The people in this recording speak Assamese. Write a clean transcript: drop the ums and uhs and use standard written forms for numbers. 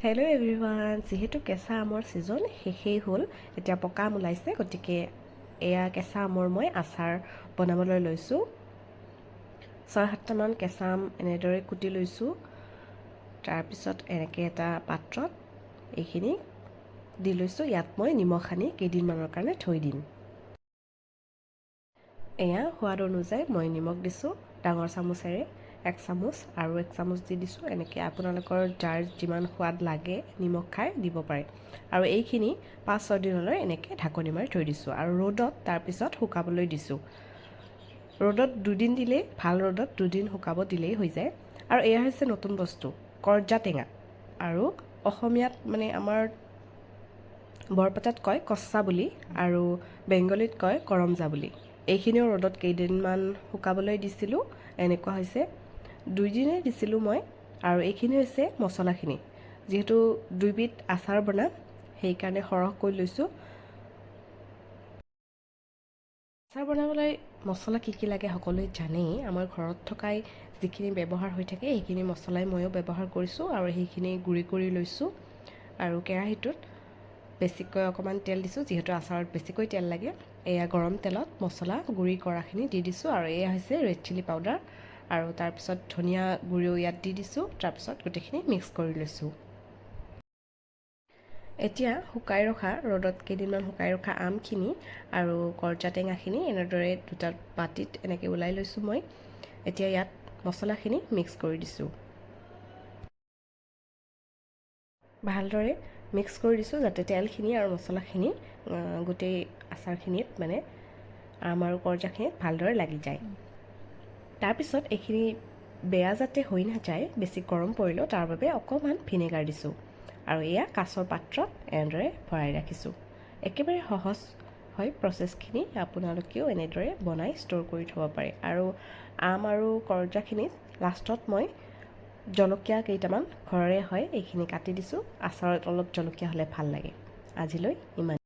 হেল্ল' এভৰিৱান, যিহেতু কেঁচা আমৰ ছিজন শেষেই হ'ল, এতিয়া পকা আম ওলাইছে, গতিকে এয়া কেঁচা আমৰ মই আচাৰ বনাবলৈ লৈছোঁ। 6-7টামান কেঁচা আম এনেদৰে কুটি লৈছোঁ। তাৰপিছত এনেকৈ এটা পাত্ৰত এইখিনি দি লৈছোঁ। ইয়াত মই নিমখ সানি কেইদিনমানৰ কাৰণে থৈ দিম। এয়া সোৱাদ অনুযায়ী মই নিমখ দিছোঁ ডাঙৰ চামুচেৰে 1 চামুচ আৰু 1 চামুচ দি দিছোঁ। এনেকৈ আপোনালোকৰ যাৰ যিমান সোৱাদ লাগে নিমখ খাই দিব পাৰে। আৰু এইখিনি 5-6 দিনলৈ এনেকৈ ঢাকনি মাৰি থৈ দিছোঁ আৰু ৰ'দত তাৰপিছত শুকাবলৈ দিছোঁ। ৰ'দত 2 দিন দিলেই ভাল, ৰ'দত 2 দিন শুকাব দিলেই হৈ যায়। আৰু এয়া হৈছে নতুন বস্তু, কৰ্জা টেঙা, আৰু অসমীয়াত মানে আমাৰ বৰপেটাত কয় কচ্চা বুলি আৰু বেংগলীত কয় কৰমজা বুলি। এইখিনিও ৰ'দত কেইদিনমান শুকাবলৈ দিছিলোঁ। এনেকুৱা হৈছে, 2 দিনেই দিছিলোঁ মই। আৰু এইখিনি হৈছে মছলাখিনি, যিহেতু 2বিধ আচাৰ বনাম সেইকাৰণে সৰহকৈ লৈছোঁ। আচাৰ বনাবলৈ মছলা কি কি লাগে সকলোৱে জানেই। আমাৰ ঘৰত থকাই যিখিনি ব্যৱহাৰ হৈ থাকে সেইখিনি মছলাই ময়ো ব্যৱহাৰ কৰিছোঁ আৰু সেইখিনি গুড়ি কৰি লৈছোঁ। আৰু কেৰাহীটোত বেছিকৈ অকণমান তেল দিছোঁ, যিহেতু আচাৰত বেছিকৈ তেল লাগে। এয়া গৰম তেলত মছলা গুড়ি কৰাখিনি দি দিছোঁ আৰু এয়া হৈছে ৰেড চিলি পাউডাৰ, আৰু তাৰপিছত ধনিয়া গুড়িও ইয়াত দি দিছোঁ। তাৰপিছত গোটেইখিনি মিক্স কৰি লৈছোঁ। এতিয়া শুকাই ৰখা, ৰ'দত কেইদিনমান শুকাই ৰখা আমখিনি আৰু কৰ্জা টেঙাখিনি এনেদৰে দুটা বাতিত এনেকৈ ওলাই লৈছোঁ মই। এতিয়া ইয়াত মছলাখিনি মিক্স কৰি দিছোঁ। ভালদৰে মিক্স কৰি দিছোঁ যাতে তেলখিনি আৰু মছলাখিনি গোটেই আচাৰখিনিত মানে আম আৰু কৰ্জাখিনিত ভালদৰে লাগি যায়। তাৰপিছত এইখিনি বেয়া যাতে হৈ নাযায়, বেছি গৰম পৰিলেও তাৰ বাবে অকণমান ভিনেগাৰ দিছোঁ। আৰু এয়া কাঁচৰ পাত্ৰত এনেদৰে ভৰাই ৰাখিছোঁ। একেবাৰে সহজ হয় প্ৰচেছখিনি, আপোনালোকেও এনেদৰে বনাই ষ্ট'ৰ কৰি থ'ব পাৰে। আৰু আম আৰু কৰ্জাখিনিত লাষ্টত মই জলকীয়া কেইটামান ঘৰৰে হয় এইখিনি কাটি দিছোঁ। আচাৰত অলপ জলকীয়া হ'লে ভাল লাগে। আজিলৈ ইমান।